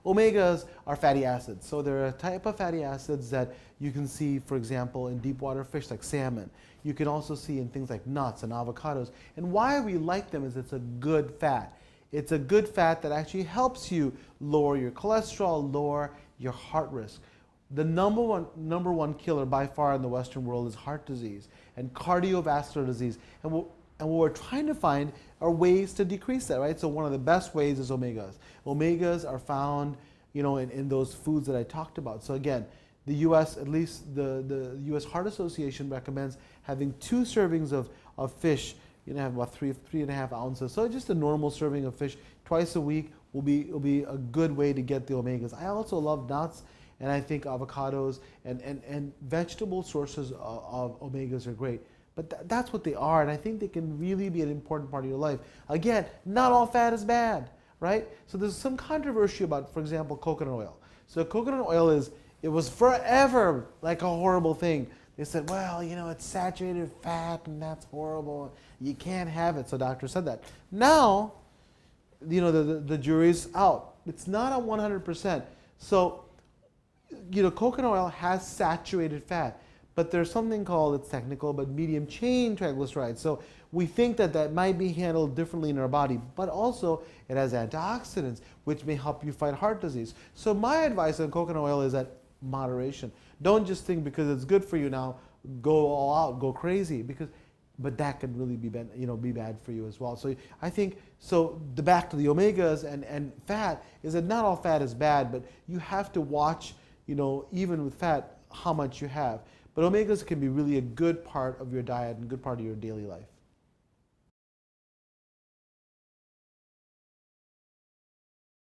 Omegas are fatty acids. So they're a type of fatty acids that you can see, for example, in deep water fish like salmon. You can also see in things like nuts and avocados. And why we like them is it's a good fat. It's a good fat that actually helps you lower your cholesterol, lower your heart risk. The number one killer by far in the Western world is heart disease and cardiovascular disease. And what we're trying to find are ways to decrease that, right? So one of the best ways is omegas. Omegas are found, in those foods that I talked about. So again, the U.S., at least the U.S. Heart Association recommends having 2 servings of fish. Have about 3.5 ounces. So just a normal serving of fish twice a week will be a good way to get the omegas. I also love nuts, and I think avocados and vegetable sources of omegas are great. But that's what they are, and I think they can really be an important part of your life. Again, not all fat is bad, right? So there's some controversy about, for example, coconut oil. So coconut oil it was forever like a horrible thing. They said, well, it's saturated fat and that's horrible. You can't have it. So doctors said that. Now, the jury's out. It's not a 100%. So, coconut oil has saturated fat, but there's something called, it's technical, but medium chain triglycerides. So we think that might be handled differently in our body, but also it has antioxidants, which may help you fight heart disease. So my advice on coconut oil is that moderation. Don't just think because it's good for you now, go all out, go crazy, but that can really be bad for you as well. So I think, back to the omegas and fat, is that not all fat is bad, but you have to watch, even with fat, how much you have. But omegas can be really a good part of your diet and good part of your daily life.